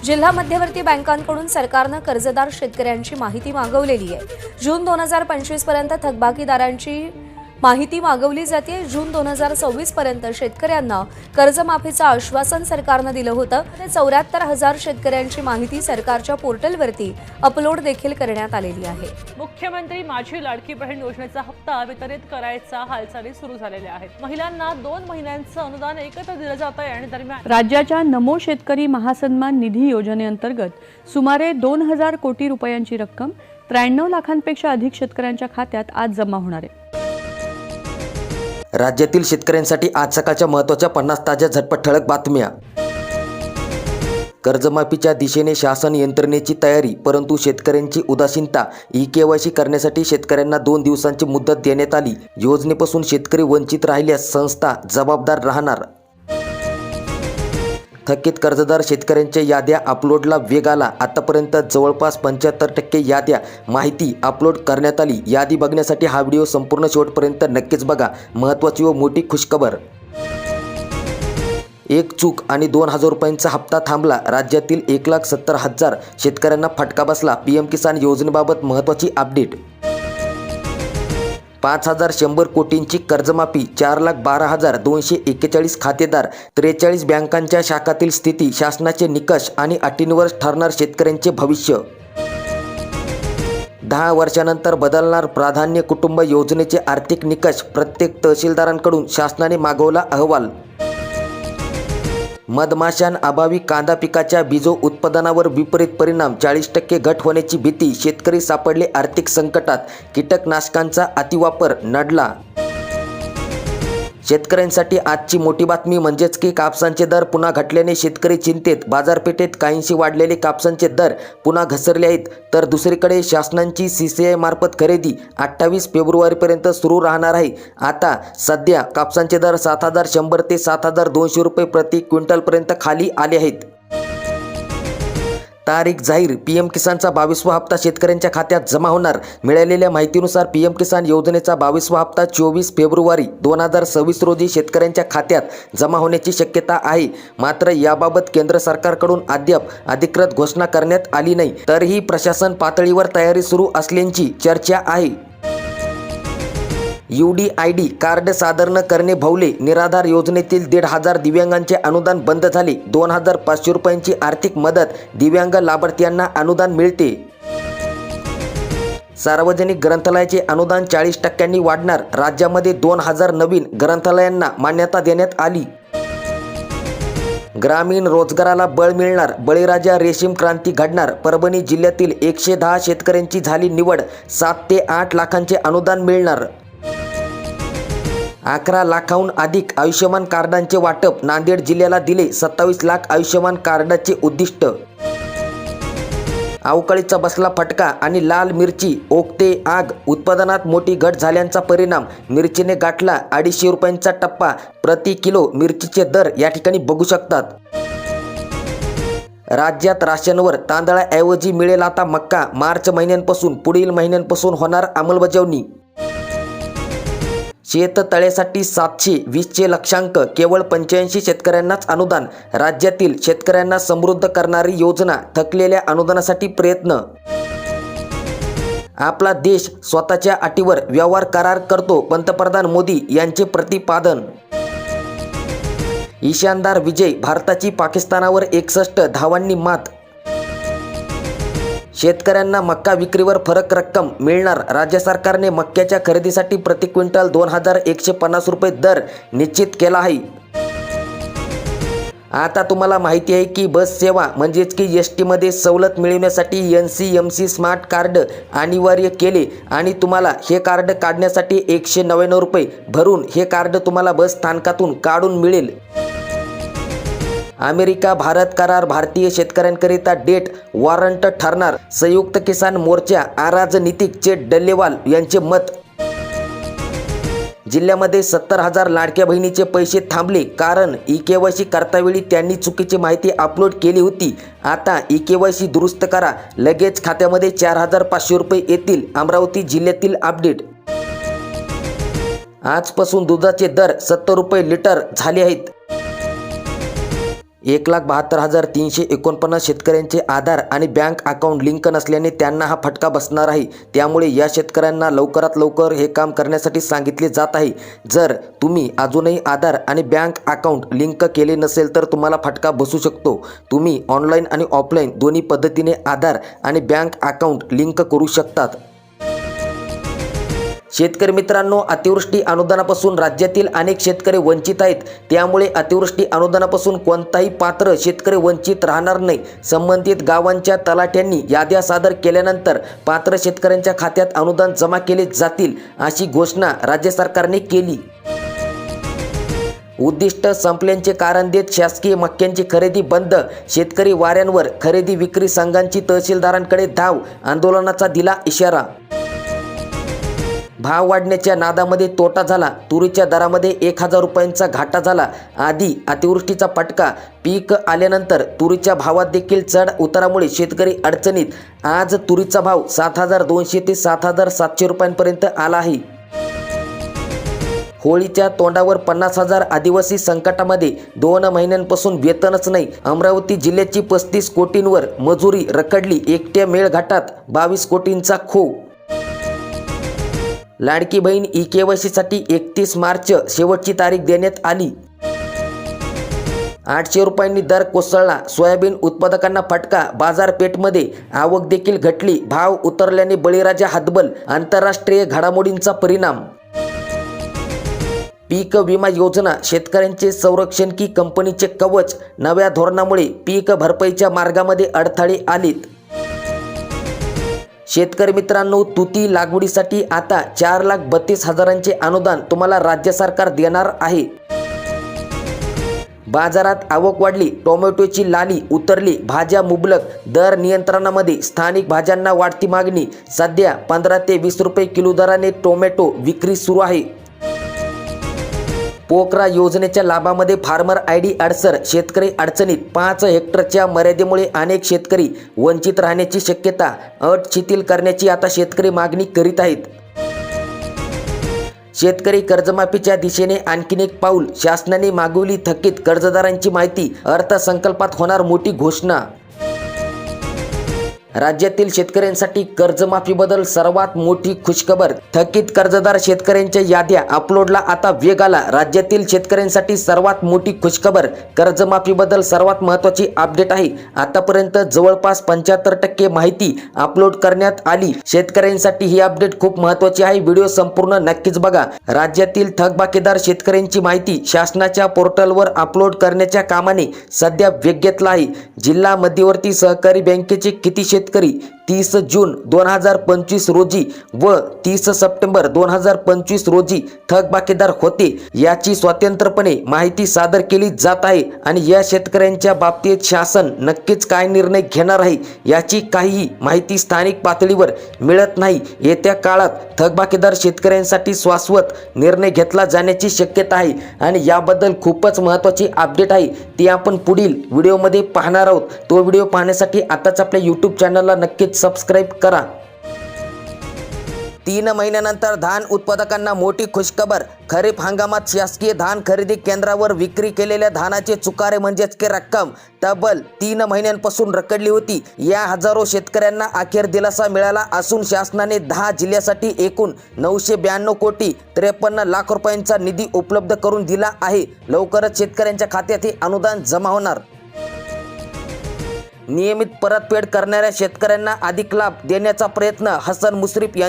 जिल्हा मध्यवर्ती बँकांकडून सरकारनं कर्जदार शेतकऱ्यांची माहिती मागवलेली आहे। जून 2025 पर्यंत थकबाकीदारांची माहिती मागवली जाते। जून 2026 पर्यंत शेतकऱ्यांना कर्जमाफीचं आश्वासन सरकारनं दिलं होतं। 74,000 शेतकऱ्यांची माहिती सरकारच्या पोर्टलवरती अपलोड देखील करण्यात आलेली आहे। मुख्यमंत्री माझी लाडकी बहीण योजनेचा हप्ता वितरित करायचा हालचाली सुरू झालेल्या आहेत। महिलांना 2 महिन्यांचं अनुदान एकत्र दिलं जात आहे आणि दरम्यान राज्याच्या नमो शेतकरी महासन्मान निधी योजनेअंतर्गत सुमारे 2,000 कोटी रुपयांची रक्कम 93 लाखांपेक्षा अधिक शेतकऱ्यांच्या खात्यात आज जमा होणार आहे। राज्यातील शेतकऱ्यांसाठी आज सकाळच्या महत्त्वाच्या 50 ताज्या झटपट ठळक बातम्या। कर्जमाफीच्या दिशेने शासन यंत्रणेची तयारी, परंतु शेतकऱ्यांची उदासीनता। ई-केवायसी करण्यासाठी शेतकऱ्यांना 2 दिवसांची मुदत देण्यात आली। योजनेपासून शेतकरी वंचित राहिल्यास संस्था जबाबदार राहणार। थकीत कर्जदार शेतकऱ्यांच्या याद्या अपलोडला वेग आला। आतापर्यंत जवळपास 75% याद्या माहिती अपलोड करण्यात आली। यादी बघण्यासाठी हा व्हिडिओ संपूर्ण शेवटपर्यंत नक्कीच बघा। महत्त्वाची व मोठी खुशखबर, एक चूक आणि 2,000 रुपयांचा हप्ता थांबला। राज्यातील 1,70,000 शेतकऱ्यांना फटका बसला। PM किसान योजनेबाबत महत्त्वाची अपडेट। 5,100 कोटींची कर्जमाफी, 4,12,241 खातेदार, 43 बँकांच्या शाखातील स्थिती, शासनाचे निकष आणि अटींवर ठरणार शेतकऱ्यांचे भविष्य। 10 वर्षानंतर बदलणार प्राधान्य कुटुंब योजनेचे आर्थिक निकष, प्रत्येक तहसीलदारांकडून शासनाने मागवला अहवाल। मधमाशांअभावी कांदा पिकाच्या बीजो उत्पादनावर विपरीत परिणाम, 40% घट होण्याची भीती, शेतकरी सापडले आर्थिक संकटात, कीटकनाशकांचा अतिवापर नडला। शेतकऱ्यांसाठी आजची मोठी बातमी म्हणजेच की कापसाचे दर पुन्हा घटल्याने शेतकरी चिंतेत। बाजारपेठेत काहींशी वाढलेले कापसाचे दर पुन्हा घसरले आहेत, तर दुसरीकडे शासनाची CCI मार्फत खरेदी 28 फेब्रुवारीपर्यंत सुरू राहणार आहे। आता सध्या कापसाचे दर 7,100 ते 7,200 रुपये प्रति क्विंटलपर्यंत खाली आले आहेत। तारीख जाहीर, PM किसानचा 22वा हप्ता शेतकऱ्यांच्या खात्यात जमा होणार। मिळालेल्या माहितीनुसार PM किसान योजनेचा 22वा हप्ता 24 फेब्रुवारी 2026 रोजी शेतकऱ्यांच्या खात्यात जमा होण्याची शक्यता आहे। मात्र याबाबत केंद्र सरकारकडून अद्याप अधिकृत घोषणा करण्यात आली नाही। तरीही प्रशासन पातळीवर तयारी सुरू असल्याची चर्चा आहे। UDID कार्ड सादर न करणे भवले, निराधार योजनेतील 1,500 दिव्यांगांचे अनुदान बंद झाले। 2,500 रुपयांची आर्थिक मदत, दिव्यांग लाभार्थ्यांना अनुदान मिळते। सार्वजनिक ग्रंथालयाचे अनुदान 40% वाढणार। राज्यामध्ये 2,000 नवीन ग्रंथालयांना मान्यता देण्यात आली। ग्रामीण रोजगाराला बळ मिळणार, बळीराजा रेशीम क्रांती घडणार। परभणी जिल्ह्यातील 110 शेतकऱ्यांची झाली निवड, 7 ते 8 लाखांचे अनुदान मिळणार। 11 लाखाहून अधिक आयुष्यमान कार्डांचे वाटप, नांदेड जिल्ह्याला दिले 27 लाख आयुष्यमान कार्डाचे उद्दिष्ट। अवकाळीचा बसला फटका आणि लाल मिरची ओकते आग, उत्पादनात मोठी घट झाल्याचा परिणाम। मिरचीने गाठला 250 रुपयांचा टप्पा प्रति किलो। मिरचीचे दर या ठिकाणी बघू शकतात। राज्यात राशनवर तांदळाऐवजी मिळेल आता मक्का, मार्च महिन्यांपासून पुढील महिन्यांपासून होणार अंमलबजावणी। शेततळ्यासाठी 720चे लक्षांक, केवळ 85 शेतकऱ्यांनाच अनुदान। राज्यातील शेतकऱ्यांना समृद्ध करणारी योजना, थकलेल्या अनुदानासाठी प्रयत्न। आपला देश स्वतःच्या अटीवर व्यवहार करार करतो, पंतप्रधान मोदी यांचे प्रतिपादन। ईशानदार विजय, भारताची पाकिस्तानावर 61 धावांनी मात। शेतकऱ्यांना मक्का विक्रीवर फरक रक्कम मिळणार। राज्य सरकारने मक्याच्या खरेदीसाठी प्रति क्विंटल 2,150 रुपये दर निश्चित केला आहे। आता तुम्हाला माहिती आहे की बस सेवा म्हणजेच की ST मध्ये सवलत मिळवण्यासाठी NCMC स्मार्ट कार्ड अनिवार्य केले आणि तुम्हाला हे कार्ड काढण्यासाठी 199 रुपये भरून हे कार्ड तुम्हाला बस स्थानकातून काढून मिळेल। अमेरिका भारत करार भारतीय शेतकऱ्यांकरिता डेट वॉरंट ठरणार, संयुक्त किसान मोर्चा अराजनीतिकचे डल्लेवाल यांचे मत। जिल्ह्यामध्ये 70,000 लाडक्या बहिणीचे पैसे थांबले, कारण ई-केवायसी करतावेळी त्यांनी चुकीची माहिती अपलोड केली होती। आता ई-केवायसी दुरुस्त करा, लगेच खात्यामध्ये 4,500 रुपये येतील। अमरावती जिल्ह्यातील अपडेट। आजपासून दुधाचे दर 70 रुपये लिटर झाले आहेत। 1,72,349 शेतकऱ्यांचे आधार आणि बँक अकाउंट लिंक नसल्याने त्यांना हा फटका बसणार आहे. त्यामुळे या शेतकऱ्यांना लवकरात लवकर हे काम करण्यासाठी सांगितले जात आहे. जर तुम्ही अजूनही आधार आणि बँक अकाउंट लिंक केले नसेल तर तुम्हाला फटका बसू शकतो. तुम्ही ऑनलाईन आणि ऑफलाईन दोन्ही पद्धतीने आधार आणि बँक अकाउंट लिंक करू शकतात. शेतकरी मित्रांनो, अतिवृष्टी अनुदानापासून राज्यातील अनेक शेतकरी वंचित आहेत. त्यामुळे अतिवृष्टी अनुदानापासून कोणताही पात्र शेतकरी वंचित राहणार नाही. संबंधित गावांच्या तलाठ्यांनी याद्या सादर केल्यानंतर पात्र शेतकऱ्यांच्या खात्यात अनुदान जमा केले जातील, अशी घोषणा राज्य सरकारने केली. उद्दिष्ट संपल्याचे कारण देत शासकीय मक्यांची खरेदी बंद. शेतकरी वाऱ्यांवर, खरेदी विक्री संघांची तहसीलदारांकडे धाव, आंदोलनाचा दिला इशारा. भाव वाढण्याच्या नादामध्ये तोटा झाला. तुरीच्या दरामध्ये 1,000 रुपयांचा घाटा झाला. आधी अतिवृष्टीचा फटका, पीक आल्यानंतर तुरीच्या भावात देखील चढ उतारामुळे शेतकरी अडचणीत. आज तुरीचा भाव 7,200 ते 7,700 रुपयांपर्यंत आला आहे. होळीच्या तोंडावर 50,000 आदिवासी संकटामध्ये. 2 महिन्यांपासून वेतनच नाही. अमरावती जिल्ह्याची 35 कोटींवर मजुरी रखडली. एकट्या मेळघाटात 22 कोटींचा खो. लाडकी बहीण ई-केवायसीसाठी 31 मार्च शेवटची तारीख देण्यात आली. 800 रुपयांनी दर कोसळला. सोयाबीन उत्पादकांना फटका. बाजारपेठमध्ये आवक देखील घटली. भाव उतरल्याने बळीराजा हतबल. आंतरराष्ट्रीय घडामोडींचा परिणाम. पीक विमा योजना, शेतकऱ्यांचे संरक्षण की कंपनीचे कवच? नव्या धोरणामुळे पीक भरपाईच्या मार्गामध्ये अडथळे आलेत. शेतकरी मित्रांनो, तुती लागवडीसाठी आता 4,32,000चे अनुदान तुम्हाला राज्य सरकार देणार आहे. बाजारात आवक वाढली. टोमॅटोची लाली उतरली. भाज्या मुबलक. दर नियंत्रणामध्ये. स्थानिक भाज्यांना वाढती मागणी. सध्या 15 ते 20 रुपये किलो दराने टोमॅटो विक्री सुरू आहे. पोकरा योजनेच्या लाभामध्ये फार्मर आयडी अडसर. शेतकरी अडचणीत. 5 हेक्टरच्या मर्यादेमुळे अनेक शेतकरी वंचित राहण्याची शक्यता. अट शिथिल करण्याची आता शेतकरी मागणी करीत आहेत. शेतकरी कर्जमाफीच्या दिशेने आणखीन एक पाऊल. शासनाने मागवली थकीत कर्जदारांची माहिती. अर्थसंकल्पात होणार मोठी घोषणा. राज्यातील शेतकऱ्यांसाठी कर्जमाफीबद्दल सर्वात मोठी खुशखबर. थकीत कर्जदार शेतकऱ्यांच्या याद्या अपलोडला आता वेग आला. राज्यातील शेतकऱ्यांसाठी सर्वात मोठी खुशखबर. कर्जमाफीबद्दल सर्वात महत्त्वाची अपडेट आहे. आतापर्यंत जवळपास 75% माहिती अपलोड करण्यात आली. शेतकऱ्यांसाठी ही अपडेट खूप महत्त्वाची आहे. व्हिडिओ संपूर्ण नक्कीच बघा. राज्यातील थकबाकीदार शेतकऱ्यांची माहिती शासनाच्या पोर्टलवर अपलोड करण्याच्या कामाने सध्या वेग घेतला आहे. जिल्हा मध्यवर्ती सहकारी बँकेचे किती शेतकरी 30 जून 2025 रोजी व 30 सप्टेंबर 2025 रोजी थकबाकीदार होते याची स्वतंत्रपणे माहिती सादर केली जात आहे. आणि या शेतकऱ्यांच्या बाबतीत शासन नक्कीच काय निर्णय घेणार आहे याची काहीही माहिती स्थानिक पातळीवर मिळत नाही. येत्या काळात थकबाकीदार शेतकऱ्यांसाठी शाश्वत निर्णय घेतला जाण्याची शक्यता आहे आणि याबद्दल खूपच महत्त्वाची अपडेट आहे. ती आपण पुढील व्हिडिओमध्ये पाहणार आहोत. तो व्हिडिओ पाहण्यासाठी आताच आपल्या यूट्यूब चॅनलला नक्कीच सबस्क्राईब करा. 3 महिन्यानंतर धान उत्पादकांना मोठी खुशखबर. खरीप हंगामात शासकीय धान खरेदी केंद्रावर विक्री केलेल्या धानाचे चुकारे म्हणजेच की रक्कम तब्बल 3 महिन्यांपासून रखडली होती. या हजारो शेतकऱ्यांना अखेर दिलासा मिळाला असून शासनाने 10 जिल्ह्यासाठी एकूण 992 कोटी 53 लाख रुपयांचा निधी उपलब्ध करून दिला आहे. लवकरच शेतकऱ्यांच्या खात्यात हे अनुदान जमा होणार. नियमित परतफेड करणाऱ्या शेतकऱ्यांना अधिक लाभ देण्याचा प्रयत्न. हसन मुश्रीफ यांची